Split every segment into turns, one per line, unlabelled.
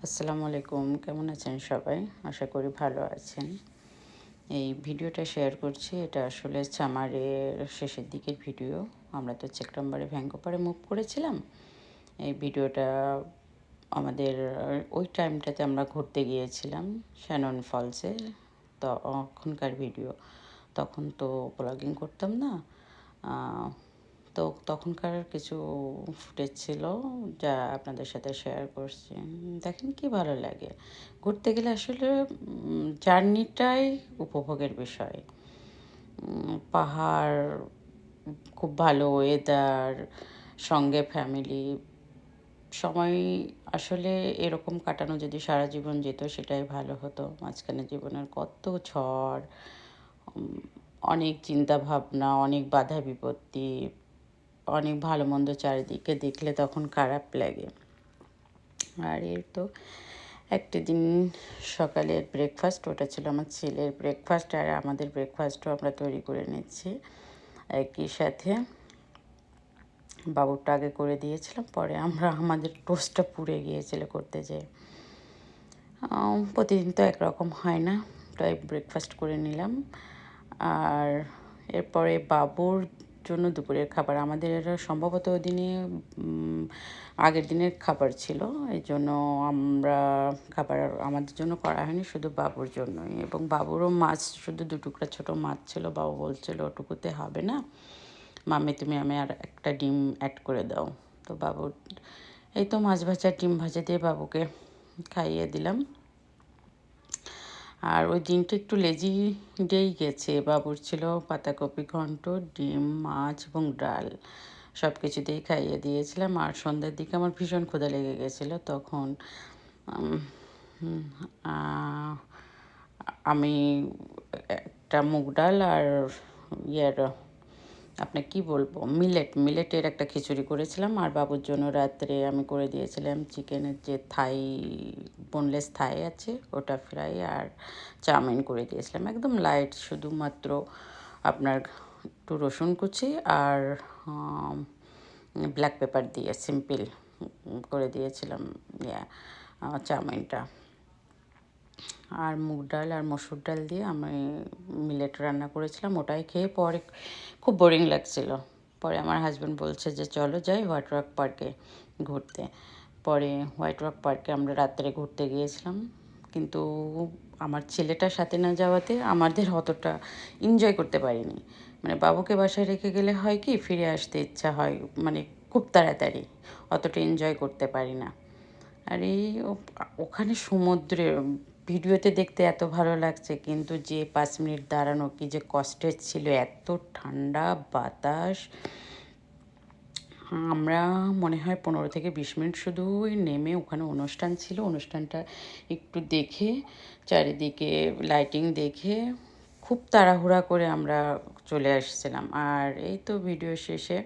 আসসালামু আলাইকুম, কেমন আছেন সবাই? আশা করি ভালো আছেন। এই ভিডিওটা শেয়ার করছি। এটা আসলে সামারের শেষের দিকের ভিডিও। আমরা তো সেপ্টেম্বরে ভ্যাঙ্কোভারে মুভ করেছিলাম। এই ভিডিওটা আমাদের ওই টাইমটাতে আমরা ঘুরতে গিয়েছিলাম শ্যানন ফলসে। তখনকার ভিডিও। তখন তো ব্লগিং করতাম না। আ তো তখনকার কিছু ফুটেজ ছিল যা আপনাদের সাথে শেয়ার করছি। দেখেন কি ভালো লাগে। ঘুরতে গেলে আসলে জার্নিটাই উপভোগের বিষয়। পাহাড়, খুব ভালো ওয়েদার, সঙ্গে ফ্যামিলি, সময় আসলে এরকম কাটানো যদি সারা জীবন যেত সেটাই ভালো হতো। মাঝখানে জীবনের কত ঝড়, উম অনেক চিন্তাভাবনা, অনেক বাধা বিপত্তি, অনেক ভালো মন্দ চারিদিকে দেখলে তখন খারাপ লাগে। আর এর তো একটা দিন সকালের ব্রেকফাস্ট, ওটা ছিল আমার ছেলের ব্রেকফাস্ট, আর আমাদের ব্রেকফাস্টও আমরা তৈরি করে নিচ্ছি একই সাথে। বাবুরটা আগে করে দিয়েছিলাম, পরে আমরা আমাদের টোস্টটা পুড়ে গিয়েছিল করতে যেয়ে। প্রতিদিন তো একরকম হয় না, তাই ব্রেকফাস্ট করে নিলাম। আর এরপরে বাবুর জন্য দুপুরের খাবার আমাদের সম্ভবত ওই দিনে আগের দিনের খাবার ছিল, এই জন্য আমরা খাবার আমাদের জন্য করা হয়নি, শুধু বাবুর জন্যই। এবং বাবুরও মাছ, শুধু 2 টুকরা ছোটো মাছ ছিল। বাবু বলছিল ওটুকুতে হবে না, মাম্মি তুমি আমি আর একটা ডিম অ্যাড করে দাও। তো বাবুর এই তো মাছ ভাজা ডিম ভাজা দিয়ে বাবুকে খাইয়ে দিলাম। আর ওই দিনটা একটু লেজি ডেই গেছে। বাবুর ছিল পাতাকপি ঘন্ট, ডিম, মাছ এবং ডাল, সব কিছু দিয়েই খাইয়ে দিয়েছিলাম। আর সন্ধ্যার দিকে আমার ভীষণ ক্ষুধা লেগে গেছিলো, তখন আমি একটা মুগ ডাল আর ইয়ের, আপনার কি বলবো, মিলেটের একটা খিচুড়ি করেছিলাম। আর বাবুর জন্য রাত্রে আমি করে দিয়েছিলাম চিকেনের যে থাই, বোনলেস থাই আছে ওটা ফ্রাই, আর চাউমিন করে দিয়েছিলাম একদম লাইট, শুধুমাত্র আপনার একটু রসুন কুচি আর ব্ল্যাক পেপার দিয়ে সিম্পল করে দিয়েছিলাম চাউমিনটা। আর মুগ ডাল আর মসুর ডাল দিয়ে আমি মিলেট রান্না করেছিলাম, ওটাই খেয়ে পরে খুব বোরিং লাগছিল। পরে আমার হাজব্যান্ড বলছে যে চলো যাই হোয়াইট রক পার্কে ঘুরতে। পরে হোয়াইট রক পার্কে আমরা রাত্রে ঘুরতে গিয়েছিলাম, কিন্তু আমার ছেলেটার সাথে না যাওয়াতে আমাদের অতটা এনজয় করতে পারিনি। মানে বাবুকে বাসায় রেখে গেলে হয় কি, ফিরে আসতে ইচ্ছা হয় মানে খুব তাড়াতাড়ি, অতটা এনজয় করতে পারি না। আর এই ওখানে সমুদ্রে ভিডিওতে দেখতে এত ভালো লাগছে, কিন্তু যে 5 মিনিট দাঁড়ানো কি যে কষ্টের ছিল, এত ঠান্ডা বাতাস। আমরা মনে হয় 15 থেকে 20 মিনিট শুধু নেমে, ওখানে অনুষ্ঠান ছিল, অনুষ্ঠানটা একটু দেখে চারিদিকে লাইটিং দেখে খুব তাড়াহুড়া করে আমরা চলে আসছিলাম। আর এই তো ভিডিও শেষে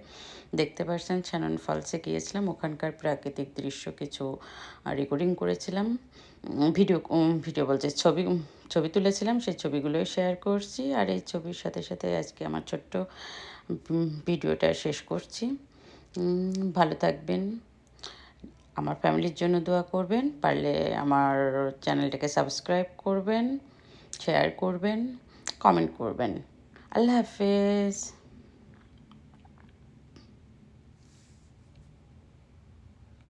দেখতে পাচ্ছেন শ্যানন ফলসে গিয়েছিলাম, ওখানকার প্রাকৃতিক দৃশ্য কিছু রেকর্ডিং করেছিলাম, ভিডিও বলছে ছবি ছবি তুলেছিলাম, সেই ছবিগুলোই শেয়ার করছি। আর এই ছবির সাথে সাথে আজকে আমার ছোট্ট ভিডিওটা শেষ করছি। ভালো থাকবেন, আমার ফ্যামিলির জন্য দোয়া করবেন, পারলে আমার চ্যানেলটাকে সাবস্ক্রাইব করবেন, শেয়ার করবেন, কমেন্ট করবেন। আল্লাহ হাফেজ।